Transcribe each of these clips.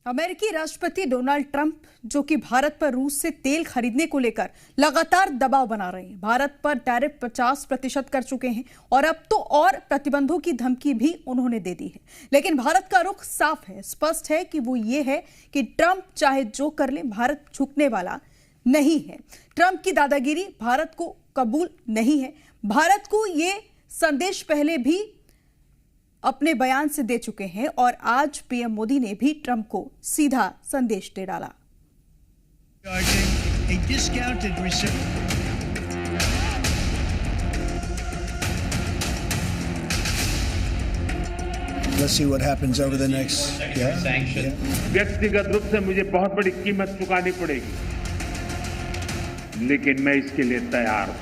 अमेरिकी राष्ट्रपति Donald Trump जो कि भारत पर रूस से तेल खरीदने को लेकर लगातार दबाव बना रहे हैं। भारत पर टैरिफ 50% कर चुके हैं और अब तो और प्रतिबंधों की धमकी भी उन्होंने दे दी है। लेकिन भारत का रुख साफ है, स्पष्ट है कि वो ये है कि ट्रंप चाहे जो कर ले, भारत झुकने वाला नहीं है। ट्रंप की दादागिरी भारत को कबूल नहीं है। भारत को ये संदेश पहले भी अपने बयान से दे चुके हैं और आज पीएम मोदी ने भी ट्रंप को सीधा संदेश दे डाला। Let's see what happens over the next sanction. व्यक्तिगत रूप से मुझे बहुत बड़ी कीमत चुकानी पड़ेगी, लेकिन मैं इसके लिए तैयार हूं।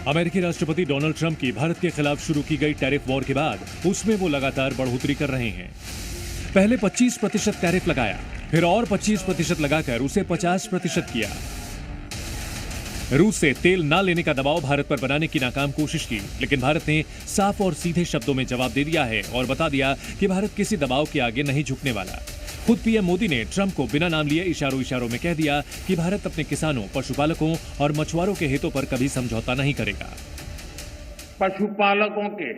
अमेरिकी राष्ट्रपति डोनाल्ड ट्रंप की भारत के खिलाफ शुरू की गई टैरिफ वॉर के बाद उसमें वो लगातार बढ़ोतरी कर रहे हैं। पहले 25% टैरिफ लगाया, फिर और 25% लगाकर उसे 50% किया। रूस से तेल ना लेने का दबाव भारत पर बनाने की नाकाम कोशिश की, लेकिन भारत ने साफ और सीधे शब्दों में जवाब दे दिया है और बता दिया कि भारत किसी दबाव के आगे नहीं झुकने वाला। खुद पीएम मोदी ने ट्रंप को बिना नाम लिए इशारों में कह दिया कि भारत अपने किसानों, पशुपालकों और मछुआरों के हितों पर कभी समझौता नहीं करेगा। पशुपालकों के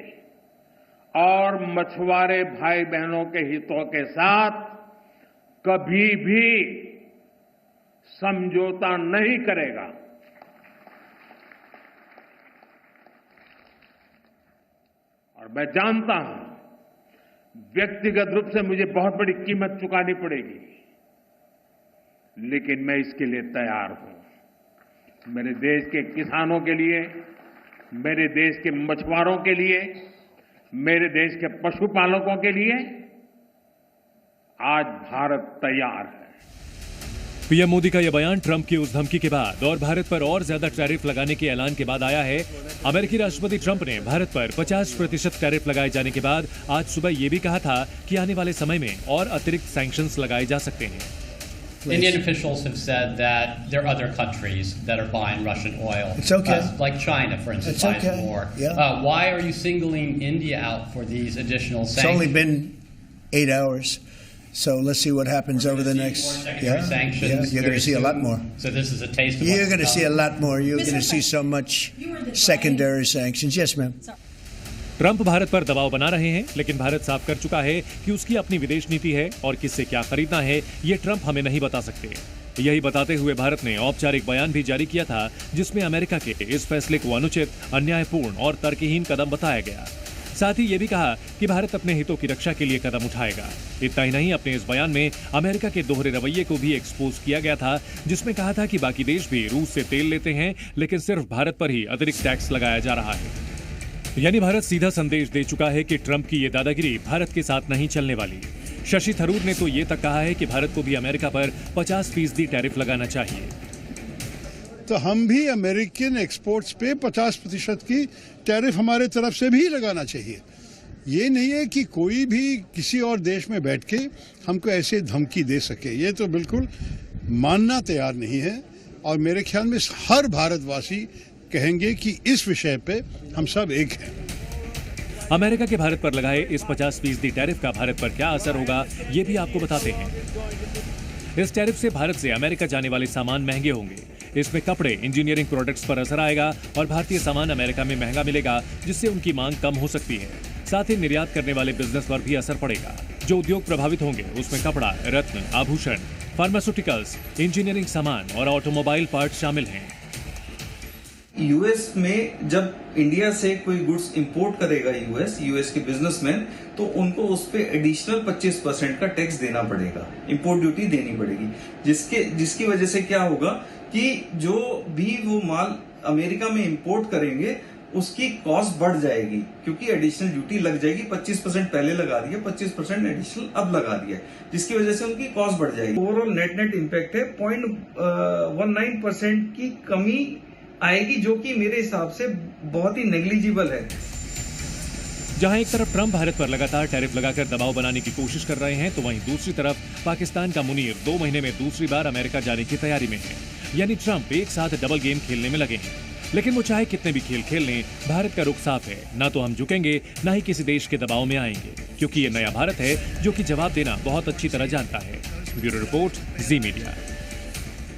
और मछुआरे भाई बहनों के हितों के साथ कभी भी समझौता नहीं करेगा। और मैं जानता हूं व्यक्तिगत रूप से मुझे बहुत बड़ी कीमत चुकानी पड़ेगी, लेकिन मैं इसके लिए तैयार हूं। मेरे देश के किसानों के लिए, मेरे देश के मछुआरों के लिए, मेरे देश के पशुपालकों के लिए आज भारत तैयार है। पीएम मोदी का यह बयान ट्रंप की उस धमकी के बाद और भारत पर और ज्यादा टैरिफ लगाने के ऐलान के बाद आया है। अमेरिकी राष्ट्रपति ट्रंप ने भारत पर 50% टैरिफ लगाए जाने के बाद आज सुबह यह भी कहा था कि आने वाले समय में और अतिरिक्त सैंक्शंस लगाए जा सकते हैं। Indian officials have said that there are other countries that are buying Russian oil. It's okay. Like China, for instance, It's buys okay. more. Yeah. Why are you singling India out for these additional It's sanctions? only been 8 hours, so let's see what happens over the next. Sanctions. You're going to see a lot more. So this is a taste of You're going to see a lot more. You're going to see so much secondary sanctions. Yes, ma'am. Trump Bharat पर दबाव बना रहे हैं, लेकिन भारत साफ कर चुका है कि उसकी अपनी विदेश नीति है और किससे क्या खरीदना है ये ट्रंप हमें नहीं बता सकते। यही बताते हुए भारत ने औपचारिक बयान भी जारी किया था, जिसमें अमेरिका के इस फैसले को अनुचित, अन्यायपूर्ण और तर्कहीन कदम बताया गया। साथ ही ये भी कहा कि भारत अपने हितों की रक्षा के लिए कदम उठाएगा। इतना ही नहीं, अपने इस बयान में अमेरिका के दोहरे रवैये को भी एक्सपोज किया गया था, जिसमें कहा था कि बाकी देश भी रूस से तेल लेते हैं, लेकिन सिर्फ भारत पर ही अतिरिक्त टैक्स लगाया जा रहा है। यानी भारत सीधा संदेश दे चुका है कि ट्रंप की ये दादागिरी भारत के साथ नहीं चलने वाली। शशि थरूर ने तो ये तक कहा है कि भारत को भी अमेरिका पर 50% टैरिफ लगाना चाहिए। तो हम भी अमेरिकन एक्सपोर्ट्स पे 50% की टैरिफ हमारे तरफ से भी लगाना चाहिए। ये नहीं है कि कोई भी किसी और देश में बैठ के हमको ऐसे धमकी दे सके, ये तो बिल्कुल मानना तैयार नहीं है। और मेरे ख्याल में हर भारतवासी कहेंगे कि इस विषय पे हम सब एक हैं। अमेरिका के भारत पर लगाए इस 50% टैरिफ का भारत पर क्या असर होगा, ये भी आपको बताते हैं। इस टैरिफ से भारत से अमेरिका जाने वाले सामान महंगे होंगे। इसमें कपड़े, इंजीनियरिंग प्रोडक्ट्स पर असर आएगा और भारतीय सामान अमेरिका में महंगा मिलेगा, जिससे उनकी मांग कम हो सकती है। साथ ही निर्यात करने वाले बिजनेस पर भी असर पड़ेगा। जो उद्योग प्रभावित होंगे उसमें कपड़ा, रत्न, आभूषण, फार्मास्यूटिकल्स, इंजीनियरिंग सामान और ऑटोमोबाइल पार्ट शामिल हैं। यूएस में जब इंडिया से कोई गुड्स इंपोर्ट करेगा यूएस के बिजनेसमैन, तो उनको उस पे एडिशनल 25% का टैक्स देना पड़ेगा, इंपोर्ट ड्यूटी देनी पड़ेगी, जिसकी वजह से क्या होगा कि जो भी वो माल अमेरिका में इंपोर्ट करेंगे उसकी कॉस्ट बढ़ जाएगी, क्योंकि एडिशनल ड्यूटी लग जाएगी। 25% पहले लगा दिया, 25% एडिशनल अब लगा दिया, जिसकी वजह से उनकी कॉस्ट बढ़ जाएगी। ओवरऑल नेट इम्पैक्ट है 0.19% की कमी आएगी, जो कि मेरे हिसाब से बहुत ही नेग्लिजिबल है। जहां एक तरफ ट्रंप भारत पर लगातार टैरिफ लगाकर दबाव बनाने की कोशिश कर रहे हैं, तो वहीं दूसरी तरफ पाकिस्तान का मुनीर 2 महीने में दूसरी बार अमेरिका जाने की तैयारी में है। यानी ट्रंप एक साथ डबल गेम खेलने में लगे हैं। लेकिन वो चाहे कितने भी खेल खेल लें, भारत का रुख साफ है। ना तो हम झुकेंगे, ना ही किसी देश के दबाव में आएंगे, क्योंकि ये नया भारत है जो कि जवाब देना बहुत अच्छी तरह जानता है। ब्यूरो रिपोर्ट, जी मीडिया।